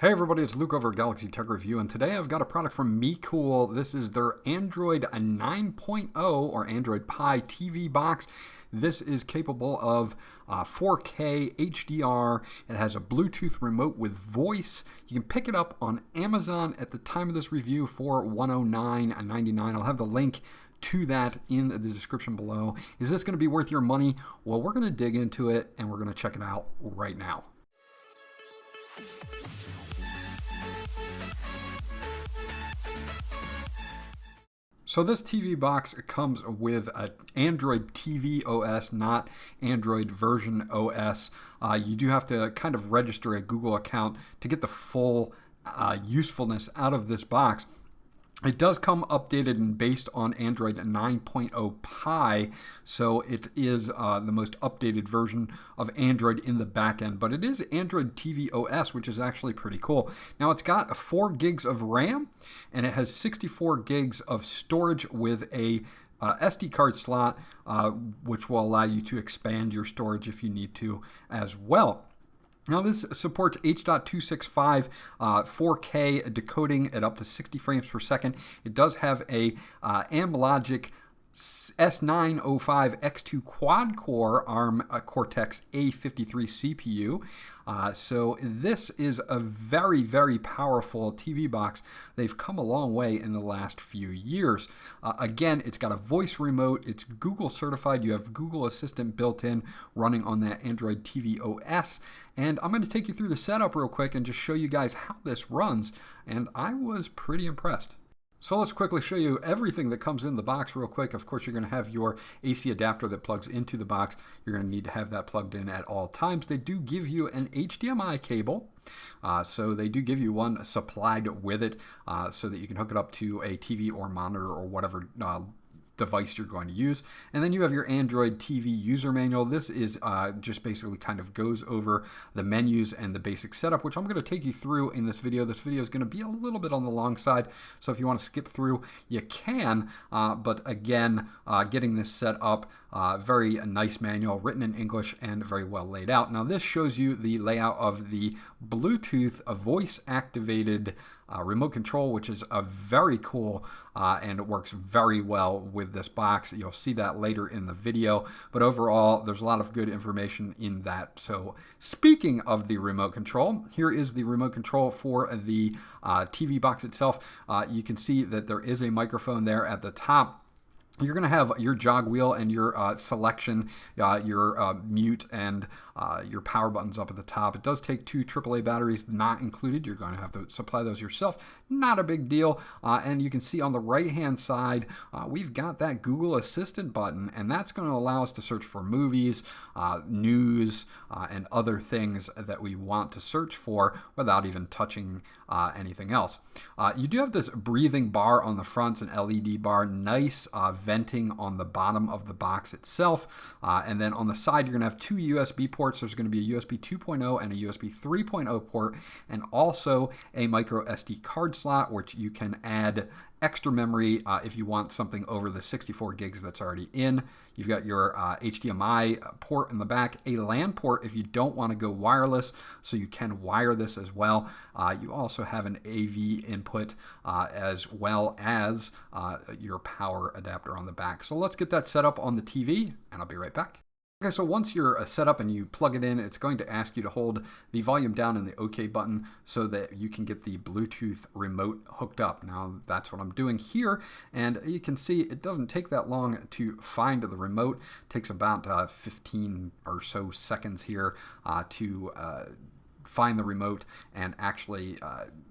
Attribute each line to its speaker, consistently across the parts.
Speaker 1: Hey everybody, it's Luke over at Galaxy Tech Review, and today I've got a product from Mecool. This is their Android 9.0 or Android Pie TV box. This is capable of 4K HDR. It has a Bluetooth remote with voice. You can pick it up on Amazon at the time of this review for $109.99. I'll have the link to that in the description below. Is this going to be worth your money? Well, we're going to dig into it and we're going to check it out right now. So this TV box comes with an Android TV OS, not Android version OS. You do have to kind of register a Google account to get the full usefulness out of this box. It does come updated and based on Android 9.0 Pie, so it is the most updated version of Android in the back end, but it is Android TV OS, which is actually pretty cool. Now it's got 4 gigs of RAM, and it has 64 gigs of storage with a SD card slot, which will allow you to expand your storage if you need to as well. Now this supports H.265 4K decoding at up to 60 frames per second. It does have a Amlogic S905 X2 quad-core ARM Cortex A53 CPU. So this is a very, very powerful TV box. They've come a long way in the last few years. Again, it's got a voice remote. It's Google certified. You have Google Assistant built in running on that Android TV OS. And I'm going to take you through the setup real quick and just show you guys how this runs. And I was pretty impressed. So let's quickly show you everything that comes in the box real quick. Of course, you're going to have your AC adapter that plugs into the box. You're going to need to have that plugged in at all times. They do give you an HDMI cable. So they do give you one supplied with it so that you can hook it up to a TV or monitor or whatever device you're going to use. And then you have your Android TV user manual. This is just basically kind of goes over the menus and the basic setup, which I'm going to take you through in this video. This video is going to be a little bit on the long side, so if you want to skip through, you can. But again, getting this set up, very nice manual, written in English and very well laid out. Now this shows you the layout of the Bluetooth voice activated remote control, which is a very cool and it works very well with this box. You'll see that later in the video, but overall there's a lot of good information in that. So speaking of the remote control, here is the remote control for the TV box itself. You can see that there is a microphone there at the top. You're going to have your jog wheel and your selection, your mute and your power buttons up at the top. It does take 2 AAA batteries, not included. You're going to have to supply those yourself. Not a big deal. And you can see on the right-hand side, we've got that Google Assistant button, and that's going to allow us to search for movies, news, and other things that we want to search for without even touching anything else. You do have this breathing bar on the front, an LED bar, nice venting on the bottom of the box itself. And then on the side, you're going to have 2 USB ports. There's going to be a USB 2.0 and a USB 3.0 port, and also a micro SD card slot, which you can add extra memory if you want something over the 64 gigs that's already in. You've got your HDMI port in the back, a LAN port if you don't want to go wireless, so you can wire this as well. You also have an AV input as well as your power adapter on the back. So let's get that set up on the TV, and I'll be right back. Okay, so once you're set up and you plug it in, it's going to ask you to hold the volume down and the OK button so that you can get the Bluetooth remote hooked up. Now, that's what I'm doing here, and you can see it doesn't take that long to find the remote. It takes about 15 or so seconds here to find the remote and actually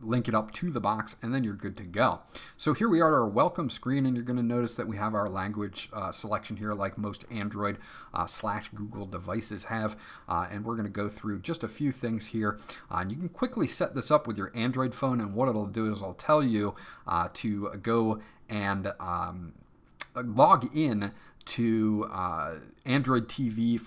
Speaker 1: link it up to the box, and then you're good to go. So here we are at our welcome screen, and you're going to notice that we have our language selection here like most Android / Google devices have, and we're going to go through just a few things here. And you can quickly set this up with your Android phone, and what it'll do is it'll tell you to go and log in to Android TV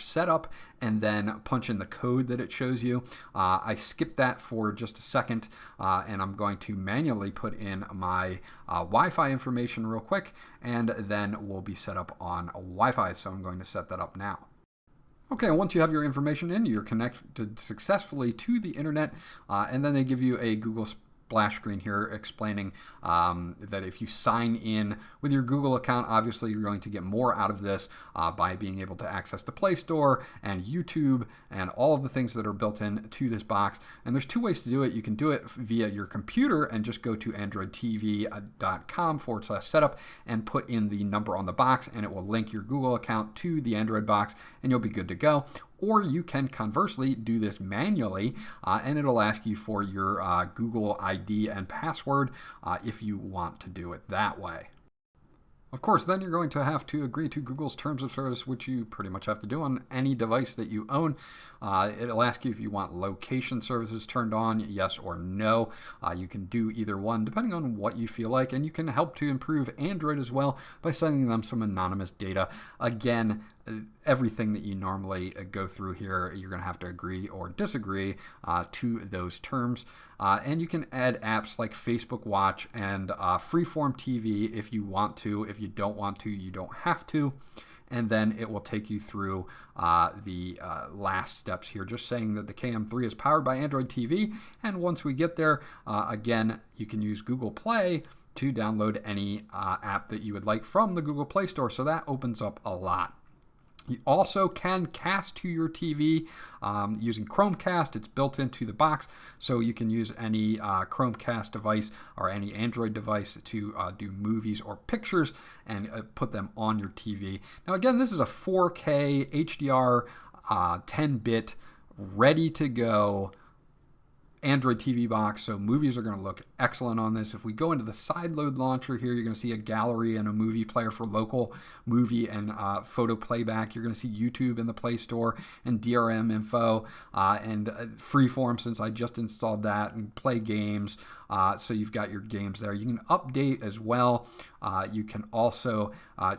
Speaker 1: / setup, and then punch in the code that it shows you. I skipped that for just a second, and I'm going to manually put in my Wi-Fi information real quick, and then we'll be set up on Wi-Fi. So I'm going to set that up now. Okay, once you have your information in, you're connected successfully to the internet, and then they give you a Google splash screen here explaining that if you sign in with your Google account, obviously you're going to get more out of this by being able to access the Play Store and YouTube and all of the things that are built in to this box. And there's two ways to do it. You can do it via your computer and just go to androidtv.com/setup and put in the number on the box, and it will link your Google account to the Android box, and you'll be good to go. Or you can conversely do this manually, and it'll ask you for your Google ID and password if you want to do it that way. Of course, then you're going to have to agree to Google's terms of service, which you pretty much have to do on any device that you own. It'll ask you if you want location services turned on, yes or no. You can do either one depending on what you feel like, and you can help to improve Android as well by sending them some anonymous data. Again, everything that you normally go through here, you're going to have to agree or disagree to those terms. And you can add apps like Facebook Watch and Freeform TV if you want to. If you don't want to, you don't have to. And then it will take you through the last steps here, just saying that the KM3 is powered by Android TV. And once we get there, again, you can use Google Play to download any app that you would like from the Google Play Store. So that opens up a lot. You also can cast to your TV using Chromecast. It's built into the box, so you can use any Chromecast device or any Android device to do movies or pictures and put them on your TV. Now again, this is a 4K HDR 10-bit ready to go Android TV box, so movies are going to look excellent on this. If we go into the sideload launcher here, you're going to see a gallery and a movie player for local movie and photo playback. You're going to see YouTube in the Play Store and DRM info and Freeform, since I just installed that, and play games. So you've got your games there. You can update as well. You can also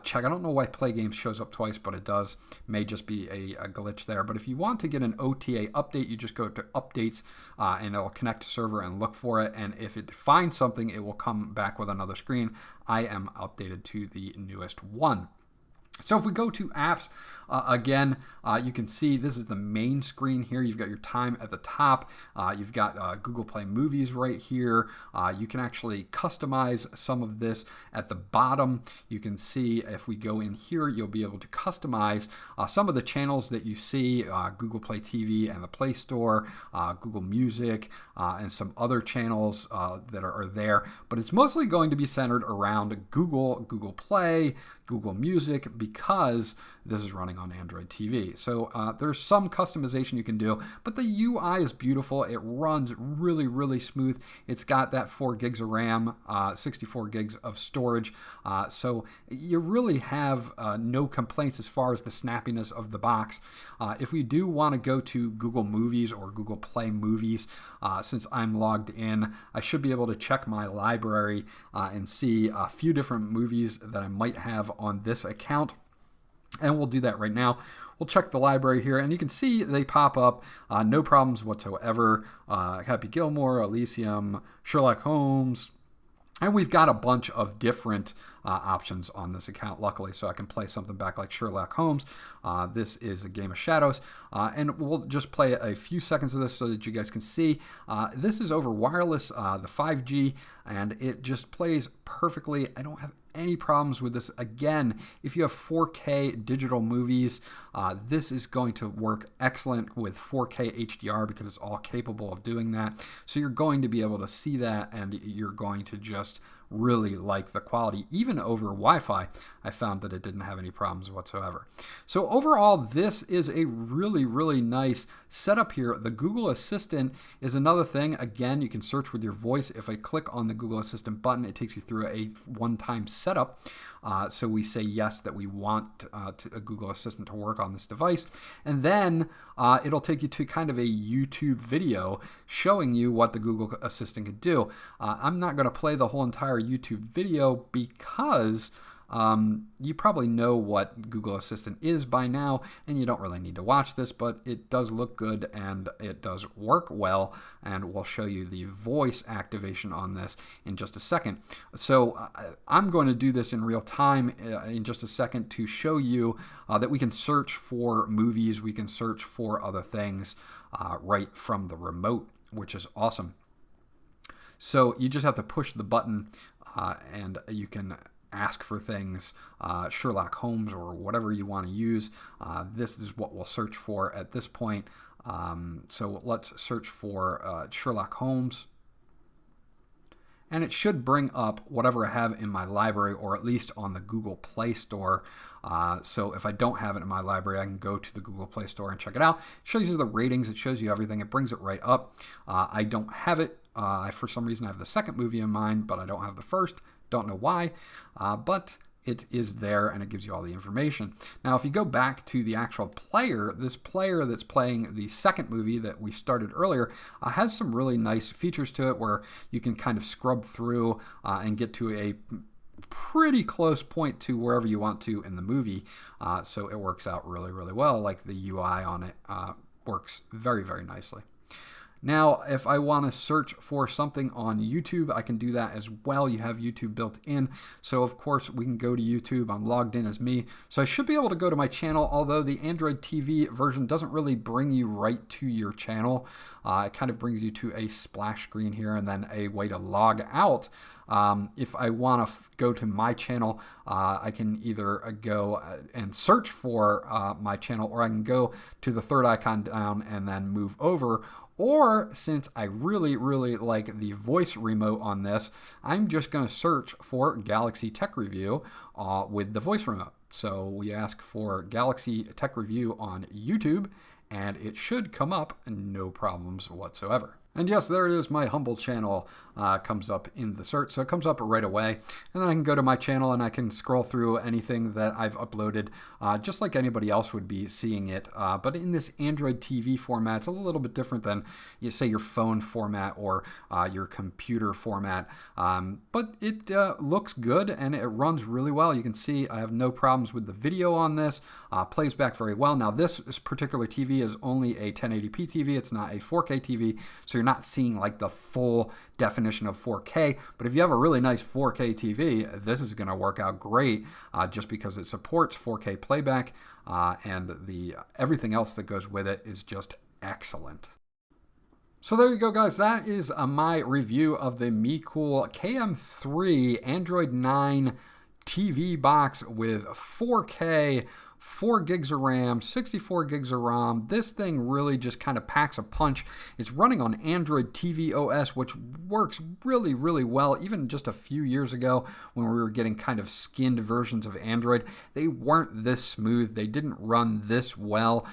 Speaker 1: check. I don't know why Play Games shows up twice, but it does. May just be a glitch there. But if you want to get an OTA update, you just go to Updates and it'll connect to server and look for it. And if it finds something, it will come back with another screen. I am updated to the newest one. So if we go to apps, again, you can see this is the main screen here. You've got your time at the top. You've got Google Play Movies right here. You can actually customize some of this at the bottom. You can see if we go in here, you'll be able to customize some of the channels that you see, Google Play TV and the Play Store, Google Music, and some other channels that are there. But it's mostly going to be centered around Google Play, Google Music, because this is running on Android TV. So there's some customization you can do, but the UI is beautiful. It runs really, really smooth. It's got that 4 gigs of RAM, 64 gigs of storage. So you really have no complaints as far as the snappiness of the box. If we do want to go to Google Movies or Google Play Movies, since I'm logged in, I should be able to check my library and see a few different movies that I might have on this account. And we'll do that right now. We'll check the library here, and you can see they pop up, no problems whatsoever. Happy Gilmore, Elysium, Sherlock Holmes, and we've got a bunch of different options on this account, luckily, so I can play something back like Sherlock Holmes. This is a Game of Shadows, and we'll just play a few seconds of this so that you guys can see. This is over wireless, the 5G, and it just plays perfectly. I don't have any problems with this. Again, if you have 4K digital movies, this is going to work excellent with 4K HDR because it's all capable of doing that. So you're going to be able to see that, and you're going to just really like the quality. Even over Wi-Fi, I found that it didn't have any problems whatsoever. So overall, this is a really, really nice setup here. The Google Assistant is another thing. Again, you can search with your voice. If I click on the Google Assistant button, it takes you through a one-time setup. So we say yes, that we want a Google Assistant to work on this device. And then it'll take you to kind of a YouTube video showing you what the Google Assistant could do. I'm not going to play the whole entire YouTube video because You probably know what Google Assistant is by now, and you don't really need to watch this, but it does look good and it does work well, and we'll show you the voice activation on this in just a second. So I'm going to do this in real time in just a second to show you that we can search for movies, we can search for other things right from the remote, which is awesome. So you just have to push the button and you can ask for things, Sherlock Holmes or whatever you want to use. This is what we'll search for at this point. So let's search for Sherlock Holmes. And it should bring up whatever I have in my library, or at least on the Google Play Store. So if I don't have it in my library, I can go to the Google Play Store and check it out. It shows you the ratings, it shows you everything, it brings it right up. I don't have it. For some reason I have the second movie in mind, but I don't have the first. Don't know why, but it is there and it gives you all the information. Now, if you go back to the actual player, this player that's playing the second movie that we started earlier has some really nice features to it where you can kind of scrub through and get to a pretty close point to wherever you want to in the movie. So it works out really, really well. Like the UI on it works very, very nicely. Now, if I want to search for something on YouTube, I can do that as well. You have YouTube built in. So, of course, we can go to YouTube. I'm logged in as me. So I should be able to go to my channel, although the Android TV version doesn't really bring you right to your channel. It kind of brings you to a splash screen here and then a way to log out. If I want to go to my channel, I can either go and search for my channel, or I can go to the third icon down and then move over. Or, since I really, really like the voice remote on this, I'm just going to search for Galaxy Tech Review with the voice remote. So we ask for Galaxy Tech Review on YouTube, and it should come up, no problems whatsoever. And yes, there it is, my humble channel comes up in the search, so it comes up right away. And then I can go to my channel and I can scroll through anything that I've uploaded, just like anybody else would be seeing it. But in this Android TV format, it's a little bit different than, you say, your phone format or your computer format. But it looks good and it runs really well. You can see I have no problems with the video on this. Plays back very well. Now, this particular TV is only a 1080p TV. It's not a 4K TV, so you're not seeing like the full definition of 4K. But if you have a really nice 4K TV, this is going to work out great just because it supports 4K playback and everything else that goes with it is just excellent. So there you go, guys. That is my review of the Mecool KM3 Android 9 TV box with 4K, 4 gigs of RAM, 64 gigs of ROM. This thing really just kind of packs a punch. It's running on Android TV OS, which works really, really well. Even just a few years ago when we were getting kind of skinned versions of Android, they weren't this smooth. They didn't run this well.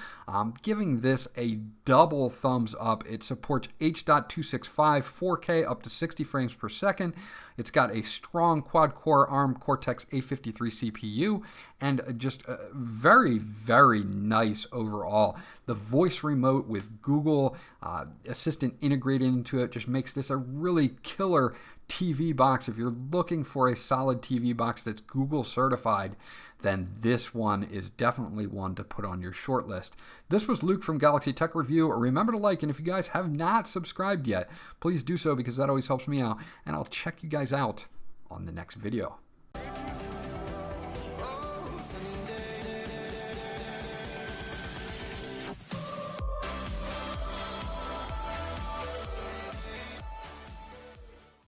Speaker 1: Giving this a double thumbs up. It supports H.265, 4K up to 60 frames per second. It's got a strong quad-core ARM Cortex-A53 CPU and just very, very nice overall. The voice remote with Google Assistant integrated into it just makes this a really killer TV box. If you're looking for a solid TV box that's Google certified, then this one is definitely one to put on your short list. This was Luke from Galaxy Tech Review. Remember to like, and if you guys have not subscribed yet, please do so because that always helps me out, and I'll check you guys out on the next video.